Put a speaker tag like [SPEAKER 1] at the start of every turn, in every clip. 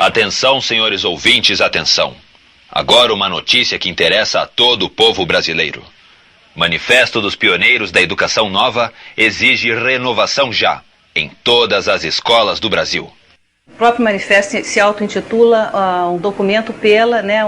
[SPEAKER 1] Atenção, senhores ouvintes, atenção. Agora uma notícia que interessa a todo o povo brasileiro. Manifesto dos Pioneiros da Educação Nova exige renovação já, em todas as escolas do Brasil.
[SPEAKER 2] O próprio manifesto se auto-intitula um documento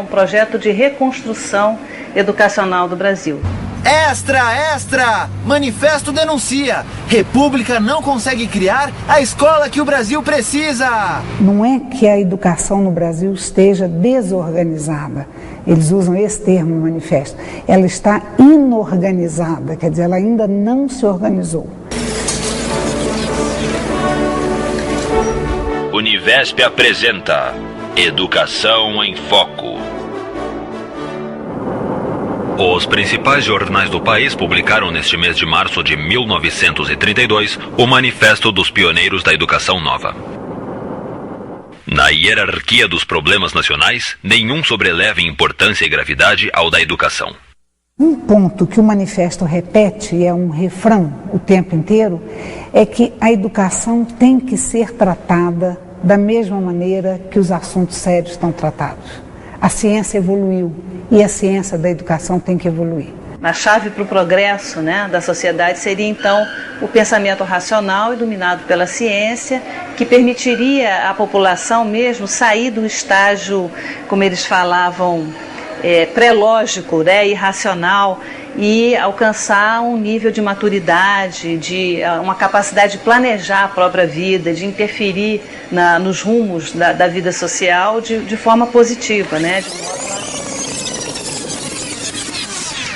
[SPEAKER 2] um projeto de reconstrução educacional do Brasil.
[SPEAKER 3] Extra! Manifesto denuncia. República não consegue criar a escola que o Brasil precisa.
[SPEAKER 4] Não é que a educação no Brasil esteja desorganizada. Eles usam esse termo no manifesto. Ela está inorganizada, quer dizer, ela ainda não se organizou.
[SPEAKER 1] Univesp apresenta Educação em Foco. Os principais jornais do país publicaram neste mês de março de 1932 o Manifesto dos Pioneiros da Educação Nova. Na hierarquia dos problemas nacionais, nenhum sobreleva em importância e gravidade ao da educação.
[SPEAKER 4] Um ponto que o manifesto repete, e é um refrão o tempo inteiro, é que a educação tem que ser tratada da mesma maneira que os assuntos sérios estão tratados. A ciência evoluiu e a ciência da educação tem que evoluir.
[SPEAKER 2] A chave para o progresso da sociedade seria, então, o pensamento racional e dominado pela ciência, que permitiria à população mesmo sair do estágio, como eles falavam, pré-lógico, irracional, e alcançar um nível de maturidade, de uma capacidade de planejar a própria vida, de interferir nos rumos da vida social de forma positiva,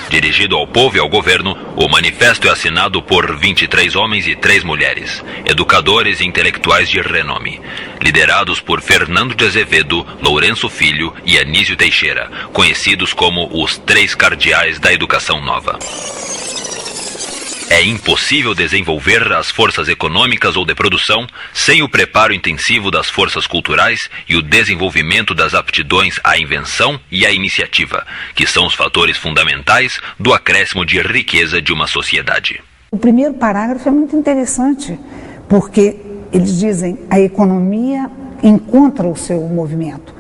[SPEAKER 1] Dirigido ao povo e ao governo, o manifesto é assinado por 23 homens e 3 mulheres, educadores e intelectuais de renome, liderados por Fernando de Azevedo, Lourenço Filho e Anísio Teixeira, conhecidos como os 3 cardeais da educação nova. É impossível desenvolver as forças econômicas ou de produção sem o preparo intensivo das forças culturais e o desenvolvimento das aptidões à invenção e à iniciativa, que são os fatores fundamentais do acréscimo de riqueza de uma sociedade.
[SPEAKER 4] O primeiro parágrafo é muito interessante, porque eles dizem a economia encontra o seu movimento,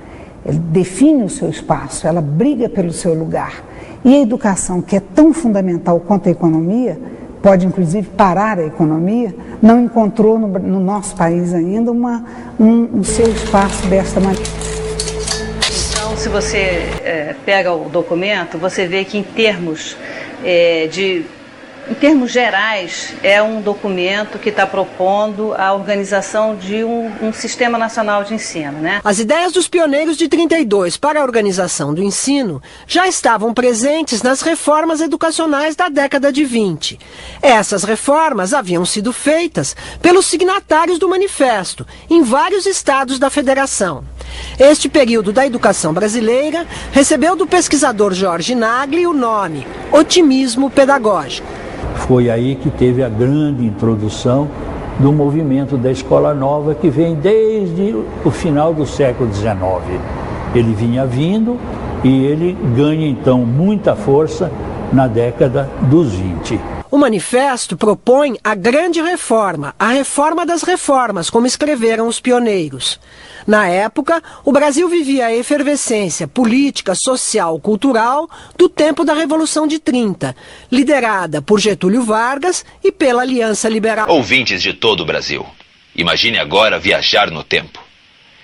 [SPEAKER 4] ela define o seu espaço, ela briga pelo seu lugar. E a educação, que é tão fundamental quanto a economia, pode inclusive parar a economia, não encontrou no nosso país ainda o seu espaço desta maneira.
[SPEAKER 2] Então, se você pega o documento, você vê que em termos gerais, é um documento que está propondo a organização de um sistema nacional de ensino,
[SPEAKER 5] As ideias dos pioneiros de 32 para a organização do ensino já estavam presentes nas reformas educacionais da década de 20. Essas reformas haviam sido feitas pelos signatários do manifesto, em vários estados da federação. Este período da educação brasileira recebeu do pesquisador Jorge Nagli o nome Otimismo Pedagógico.
[SPEAKER 6] Foi aí que teve a grande introdução do movimento da Escola Nova, que vem desde o final do século XIX. Ele vinha vindo e ele ganha então muita força na década dos 20.
[SPEAKER 5] O manifesto propõe a grande reforma, a reforma das reformas, como escreveram os pioneiros. Na época, o Brasil vivia a efervescência política, social, cultural do tempo da Revolução de 30, liderada por Getúlio Vargas e pela Aliança Liberal.
[SPEAKER 1] Ouvintes de todo o Brasil, imagine agora viajar no tempo.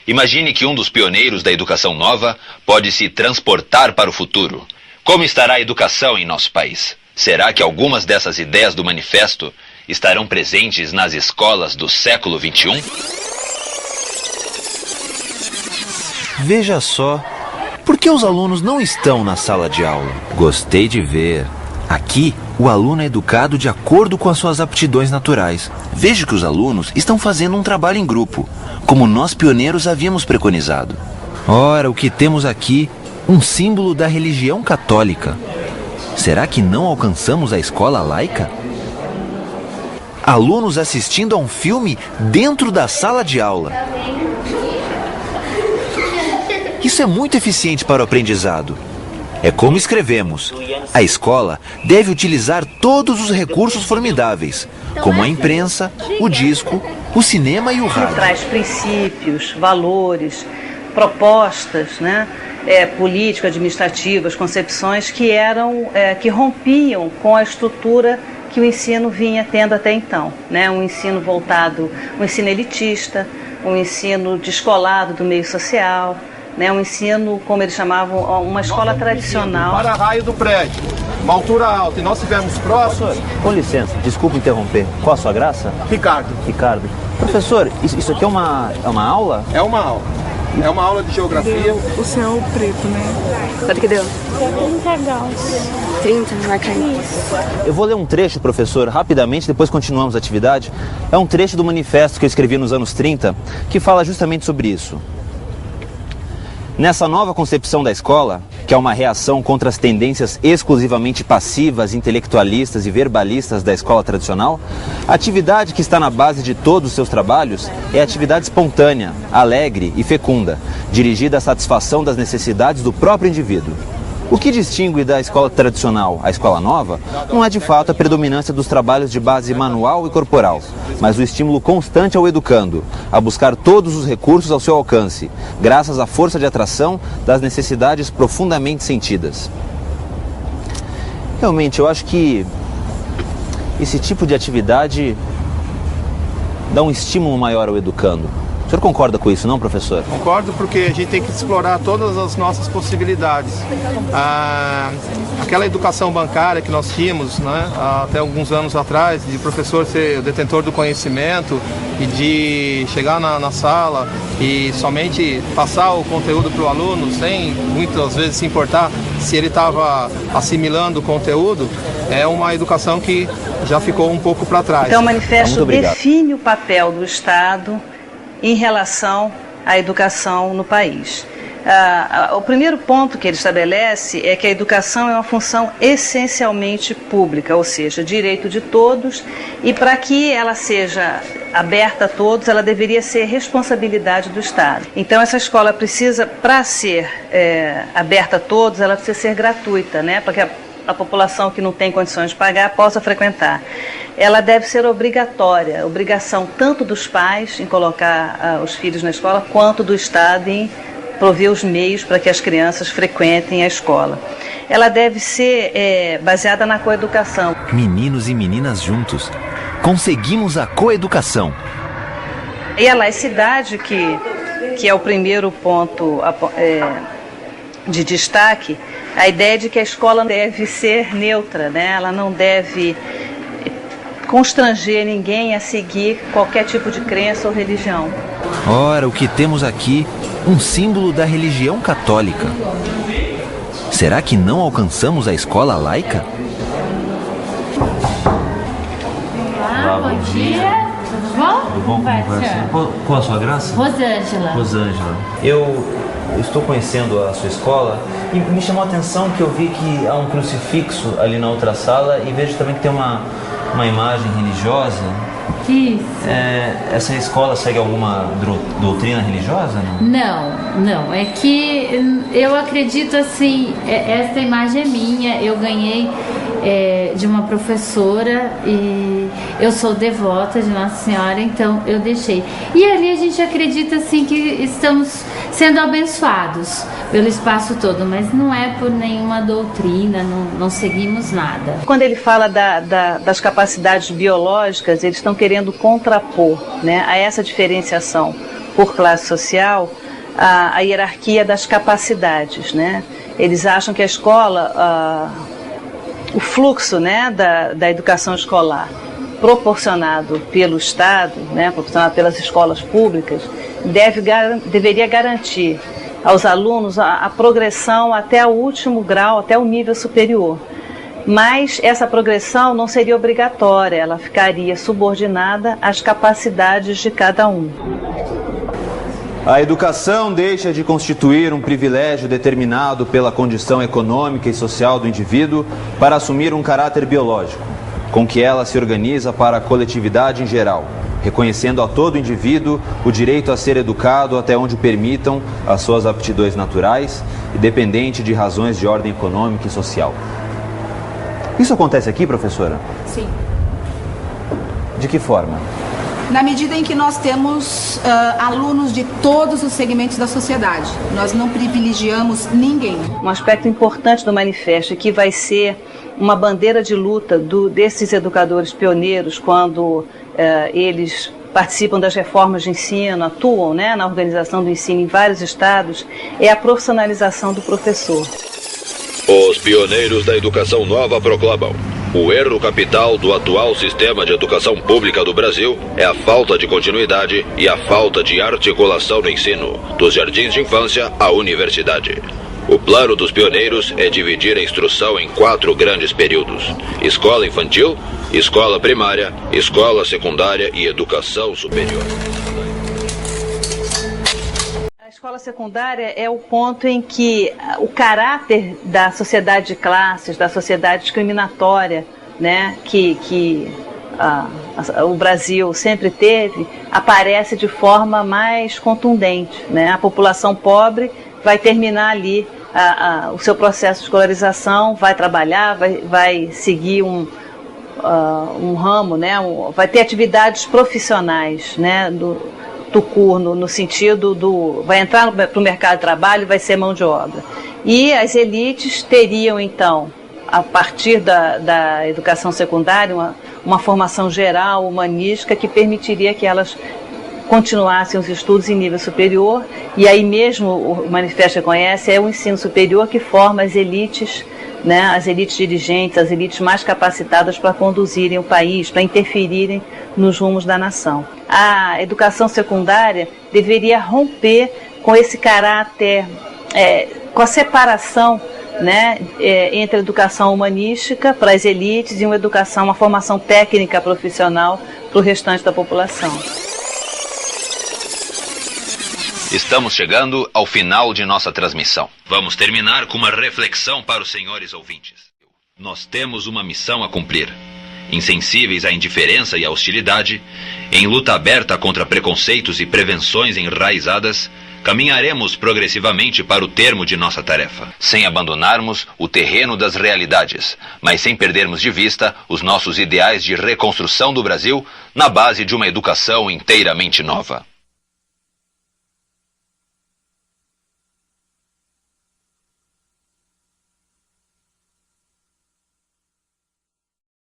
[SPEAKER 1] Imagine que um dos pioneiros da educação nova pode se transportar para o futuro. Como estará a educação em nosso país? Será que algumas dessas ideias do manifesto estarão presentes nas escolas do século XXI?
[SPEAKER 7] Veja só, por que os alunos não estão na sala de aula? Gostei de ver. Aqui, o aluno é educado de acordo com as suas aptidões naturais. Vejo que os alunos estão fazendo um trabalho em grupo, como nós pioneiros havíamos preconizado. Ora, o que temos aqui? Um símbolo da religião católica. Será que não alcançamos a escola laica? Alunos assistindo a um filme dentro da sala de aula. Isso é muito eficiente para o aprendizado. É como escrevemos. A escola deve utilizar todos os recursos formidáveis, como a imprensa, o disco, o cinema e o rádio.
[SPEAKER 2] Traz princípios, valores, propostas, né, político-administrativas, concepções que rompiam com a estrutura que o ensino vinha tendo até então, né, um ensino voltado, um ensino elitista, um ensino descolado do meio social, né, um ensino, como eles chamavam, uma escola tradicional.
[SPEAKER 8] Para raio do prédio, uma altura alta, e nós estivemos próximos.
[SPEAKER 9] Com licença, desculpa interromper. Qual a sua graça?
[SPEAKER 8] Ricardo.
[SPEAKER 9] Professor, isso aqui é uma aula?
[SPEAKER 8] É uma aula. É uma aula de geografia.
[SPEAKER 10] O céu preto, né?
[SPEAKER 11] Quanto que deu?
[SPEAKER 10] 30 graus.
[SPEAKER 11] 30, marca aí.
[SPEAKER 9] Eu vou ler um trecho, professor, rapidamente, depois continuamos a atividade. É um trecho do manifesto que eu escrevi nos anos 30, que fala justamente sobre isso. Nessa nova concepção da escola, que é uma reação contra as tendências exclusivamente passivas, intelectualistas e verbalistas da escola tradicional, a atividade que está na base de todos os seus trabalhos é a atividade espontânea, alegre e fecunda, dirigida à satisfação das necessidades do próprio indivíduo. O que distingue da escola tradicional à escola nova não é de fato a predominância dos trabalhos de base manual e corporal, mas o estímulo constante ao educando, a buscar todos os recursos ao seu alcance, graças à força de atração das necessidades profundamente sentidas. Realmente, eu acho que esse tipo de atividade dá um estímulo maior ao educando. O senhor concorda com isso, não, professor?
[SPEAKER 8] Concordo, porque a gente tem que explorar todas as nossas possibilidades. Aquela educação bancária que nós tínhamos, né, até alguns anos atrás, de professor ser o detentor do conhecimento e de chegar na sala e somente passar o conteúdo para o aluno, sem muitas vezes se importar se ele estava assimilando o conteúdo, é uma educação que já ficou um pouco para trás.
[SPEAKER 2] Então o manifesto define o papel do Estado em relação à educação no país. O primeiro ponto que ele estabelece é que a educação é uma função essencialmente pública, ou seja, direito de todos, e para que ela seja aberta a todos, ela deveria ser responsabilidade do Estado. Então essa escola precisa, para ser aberta a todos, ela precisa ser gratuita, né, para que a população que não tem condições de pagar possa frequentar. Ela deve ser obrigatória, obrigação tanto dos pais em colocar os filhos na escola, quanto do Estado em prover os meios para que as crianças frequentem a escola. Ela deve ser baseada na coeducação.
[SPEAKER 7] Meninos e meninas juntos, conseguimos a coeducação.
[SPEAKER 2] E a laicidade, que é o primeiro ponto de destaque, a ideia de que a escola deve ser neutra, né? Ela não deve constranger ninguém a seguir qualquer tipo de crença ou religião.
[SPEAKER 7] Ora, o que temos aqui, um símbolo da religião católica. Será que não alcançamos a escola laica?
[SPEAKER 12] Olá, bom dia. Tudo bom?
[SPEAKER 9] Tudo bom, professor? Qual a sua graça?
[SPEAKER 12] Rosângela.
[SPEAKER 9] Eu estou conhecendo a sua escola e me chamou a atenção que eu vi que há um crucifixo ali na outra sala e vejo também que tem uma imagem religiosa.
[SPEAKER 12] Isso.
[SPEAKER 9] Essa escola segue alguma doutrina religiosa?
[SPEAKER 12] Não. É que eu acredito assim, essa imagem é minha, eu ganhei de uma professora e eu sou devota de Nossa Senhora, então eu deixei. E ali a gente acredita assim que estamos sendo abençoados pelo espaço todo, mas não é por nenhuma doutrina, não seguimos nada.
[SPEAKER 2] Quando ele fala das capacidades biológicas, eles estão querendo contrapor, né, a essa diferenciação por classe social a hierarquia das capacidades, né? Eles acham que a escola, o fluxo, né, da educação escolar proporcionado pelo Estado, né, proporcionado pelas escolas públicas, deveria garantir aos alunos a progressão até o último grau, até o nível superior. Mas essa progressão não seria obrigatória, ela ficaria subordinada às capacidades de cada um.
[SPEAKER 9] A educação deixa de constituir um privilégio determinado pela condição econômica e social do indivíduo para assumir um caráter biológico, com que ela se organiza para a coletividade em geral, reconhecendo a todo indivíduo o direito a ser educado até onde permitam as suas aptidões naturais, independente de razões de ordem econômica e social. Isso acontece aqui, professora?
[SPEAKER 11] Sim.
[SPEAKER 9] De que forma?
[SPEAKER 13] na medida em que nós temos alunos de todos os segmentos da sociedade. Nós não privilegiamos ninguém.
[SPEAKER 2] Um aspecto importante do manifesto, que vai ser uma bandeira de luta desses educadores pioneiros quando eles participam das reformas de ensino, atuam, né, na organização do ensino em vários estados, é a profissionalização do professor.
[SPEAKER 14] Os pioneiros da educação nova proclamam: o erro capital do atual sistema de educação pública do Brasil é a falta de continuidade e a falta de articulação no ensino, dos jardins de infância à universidade. O plano dos pioneiros é dividir a instrução em 4 grandes períodos: escola infantil, escola primária, escola secundária e educação superior.
[SPEAKER 2] A escola secundária é o ponto em que o caráter da sociedade de classes, da sociedade discriminatória, né, que o Brasil sempre teve, aparece de forma mais contundente, né? A população pobre vai terminar ali o seu processo de escolarização, vai trabalhar, vai seguir um ramo, né? Vai ter atividades profissionais, né? Do curso, no sentido vai entrar para o mercado de trabalho e vai ser mão de obra. E as elites teriam, então, a partir da educação secundária, uma formação geral, humanística, que permitiria que elas continuassem os estudos em nível superior, e aí mesmo o manifesto reconhece, é o ensino superior que forma as elites, né, as elites dirigentes, as elites mais capacitadas para conduzirem o país, para interferirem nos rumos da nação. A educação secundária deveria romper com esse caráter, com a separação, né, entre a educação humanística para as elites e uma formação técnica profissional para o restante da população.
[SPEAKER 1] Estamos chegando ao final de nossa transmissão. Vamos terminar com uma reflexão para os senhores ouvintes. Nós temos uma missão a cumprir. Insensíveis à indiferença e à hostilidade, em luta aberta contra preconceitos e prevenções enraizadas, caminharemos progressivamente para o termo de nossa tarefa, sem abandonarmos o terreno das realidades, mas sem perdermos de vista os nossos ideais de reconstrução do Brasil na base de uma educação inteiramente nova.